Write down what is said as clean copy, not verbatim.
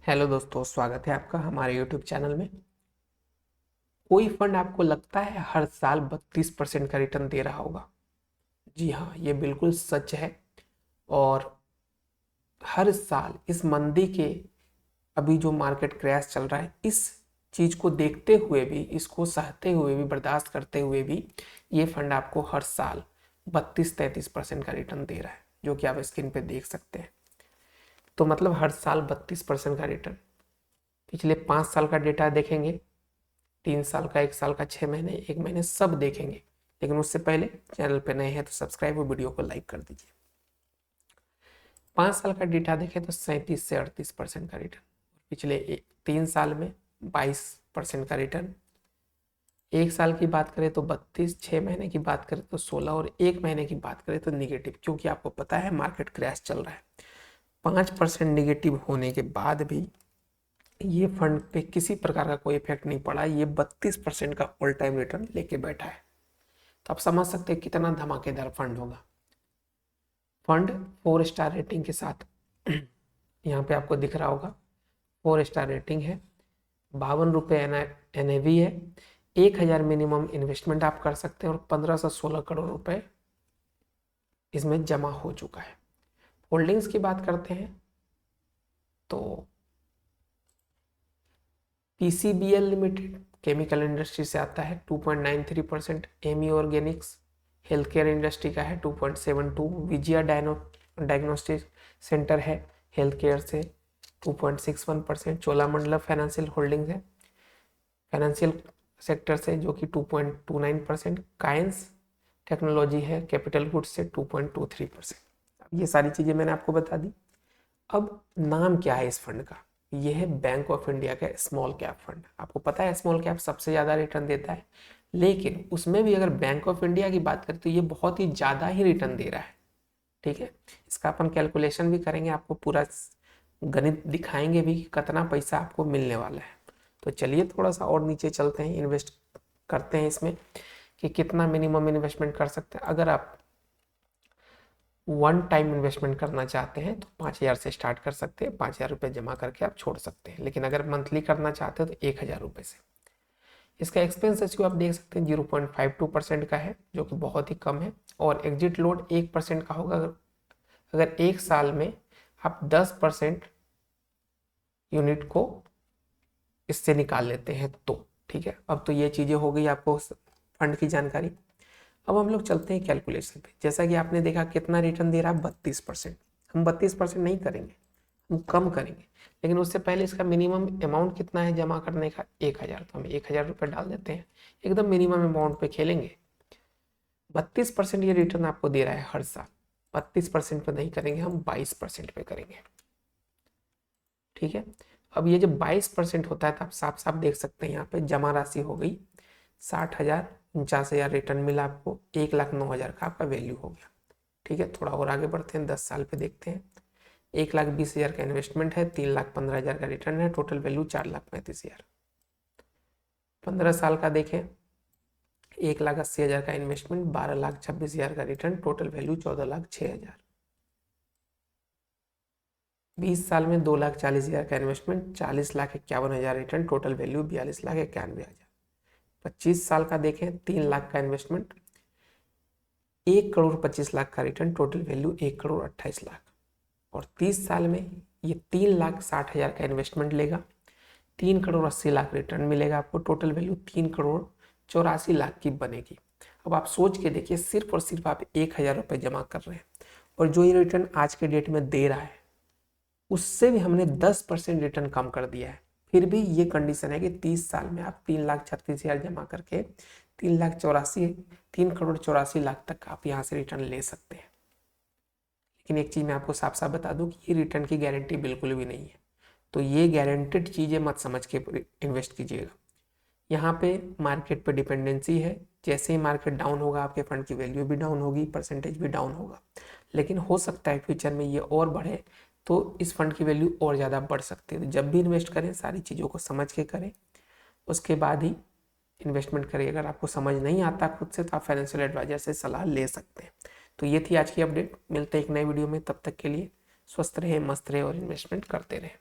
Hello दोस्तों, स्वागत है आपका हमारे यूट्यूब चैनल में। कोई फंड आपको लगता है हर साल 32% का रिटर्न दे रहा होगा? जी हाँ, ये बिल्कुल सच है। और हर साल इस मंदी के, अभी जो मार्केट क्रैश चल रहा है, इस चीज को देखते हुए भी, इसको सहते हुए भी, बर्दाश्त करते हुए भी ये फंड आपको हर साल 32-33% का रिटर्न दे रहा है, जो कि आप स्क्रीन पे देख सकते हैं। तो मतलब हर साल 32% का रिटर्न। पिछले 5 साल का डेटा देखेंगे, 3 साल का, 1 साल का, 6 महीने, 1 महीने, सब देखेंगे। लेकिन उससे पहले चैनल पे नए हैं तो सब्सक्राइब और वीडियो को लाइक कर दीजिए। 5 साल का डेटा देखें तो 37 से 38% का रिटर्न। पिछले 3 साल में 22% का रिटर्न। 1 साल की बात करें तो 32, 6 महीने की बात करें तो 16, और 1 महीने की बात करें तो निगेटिव, क्योंकि आपको पता है मार्केट क्रैश चल रहा है। 5% निगेटिव होने के बाद भी ये फंड पे किसी प्रकार का कोई इफेक्ट नहीं पड़ा। ये 32% का ऑल टाइम रिटर्न लेके बैठा है। तो आप समझ सकते हैं कितना धमाकेदार फंड होगा। फंड 4 स्टार रेटिंग के साथ यहाँ पे आपको दिख रहा होगा, 4 स्टार रेटिंग है, 52 रुपये NAV है, 1,000 मिनिमम इन्वेस्टमेंट आप कर सकते हैं, और 15 से 16 करोड़ रुपए इसमें जमा हो चुका है। होल्डिंग्स की बात करते हैं तो PCBL लिमिटेड केमिकल इंडस्ट्री से आता है 2.93%, Ami organics health care industry का है 2.72, विजया डायग्नोस्टिक सेंटर है हेल्थ केयर से 2.61%, चोलामंडलम फाइनेंशियल होल्डिंग्स है फाइनेंशियल सेक्टर से जो कि 2.29%, काइंस टेक्नोलॉजी है कैपिटल गुड्स से 2.23%। ये सारी चीज़ें मैंने आपको बता दी। अब नाम क्या है इस फंड का? ये है बैंक ऑफ इंडिया का स्मॉल कैप फंड। आपको पता है स्मॉल कैप सबसे ज़्यादा रिटर्न देता है, लेकिन उसमें भी अगर बैंक ऑफ इंडिया की बात करें तो ये बहुत ही ज़्यादा ही रिटर्न दे रहा है। ठीक है, इसका अपन कैलकुलेशन भी करेंगे, आपको पूरा गणित दिखाएंगे भी कि कितना पैसा आपको मिलने वाला है। तो चलिए थोड़ा सा और नीचे चलते हैं, इन्वेस्ट करते हैं इसमें कि कितना मिनिमम इन्वेस्टमेंट कर सकते हैं। अगर आप वन टाइम इन्वेस्टमेंट करना चाहते हैं तो 5,000 से स्टार्ट कर सकते हैं, 5,000 रुपये जमा करके आप छोड़ सकते हैं। लेकिन अगर मंथली करना चाहते हैं तो 1,000 रुपये से। इसका एक्सपेंस रेशियो आप देख सकते हैं 0.52% का है, जो कि बहुत ही कम है। और एग्जिट लोड 1% का होगा अगर 1 साल में आप 10% यूनिट को इससे निकाल लेते हैं तो। ठीक है, अब तो ये चीज़ें हो गई आपको फंड की जानकारी। अब हम लोग चलते हैं कैलकुलेशन पे। जैसा कि आपने देखा कितना रिटर्न दे रहा है, 32%। हम 32% नहीं करेंगे, हम कम करेंगे। लेकिन उससे पहले इसका मिनिमम अमाउंट कितना है जमा करने का? 1,000। तो हम 1,000 रुपये डाल देते हैं, एकदम मिनिमम अमाउंट पे खेलेंगे। 32% ये रिटर्न आपको दे रहा है हर साल। 32% पे नहीं करेंगे, हम 22% पे करेंगे। ठीक है, अब ये जब 22% होता है तो आप साफ साफ देख सकते हैं यहाँ पे जमा राशि हो गई 60,000, 49,000 रिटर्न मिला आपको, 1,09,000 का आपका वैल्यू हो गया। ठीक है, थोड़ा और आगे बढ़ते हैं, 10 साल पे देखते हैं। 1,20,000 का इन्वेस्टमेंट है, 3,15,000 का रिटर्न है, टोटल वैल्यू 4,35,000। 15 साल का देखें, 1,80,000 का इन्वेस्टमेंट, 12,26,000 का रिटर्न, टोटल वैल्यू 14,06,000। 20 साल में 2,40,000 का इन्वेस्टमेंट, 40,51,000 रिटर्न, टोटल वैल्यू 42,91,000। 25 साल का देखें, 3 लाख का इन्वेस्टमेंट, 1,25,00,000 का रिटर्न, टोटल वैल्यू 1,28,00,000। और 30 साल में ये 3,60,000 का इन्वेस्टमेंट लेगा, 3,80,00,000 रिटर्न मिलेगा आपको, टोटल वैल्यू 3,84,00,000 की बनेगी। अब आप सोच के देखिए, सिर्फ और सिर्फ आप 1,000 रुपये जमा कर रहे हैं, और जो ये रिटर्न आज के डेट में दे रहा है उससे भी हमने 10% रिटर्न कम कर दिया है। फिर भी ये कंडीशन है कि 30 साल में आप 3,36,000 जमा करके 3,84,00,000 तक आप यहाँ से रिटर्न ले सकते हैं। लेकिन एक चीज़ मैं आपको साफ साफ बता दूं कि ये रिटर्न की गारंटी बिल्कुल भी नहीं है। तो ये गारंटेड चीज़ें मत समझ के इन्वेस्ट कीजिएगा। यहाँ पे मार्केट पे डिपेंडेंसी है, जैसे ही मार्केट डाउन होगा आपके फंड की वैल्यू भी डाउन होगी, परसेंटेज भी डाउन होगा। लेकिन हो सकता है फ्यूचर में ये और बढ़े तो इस फंड की वैल्यू और ज़्यादा बढ़ सकती है। तो जब भी इन्वेस्ट करें सारी चीज़ों को समझ के करें, उसके बाद ही इन्वेस्टमेंट करिए। अगर आपको समझ नहीं आता खुद से तो आप फाइनेंशियल एडवाइजर से सलाह ले सकते हैं। तो ये थी आज की अपडेट। मिलते हैं एक नए वीडियो में, तब तक के लिए स्वस्थ रहे, मस्त रहे और इन्वेस्टमेंट करते रहें।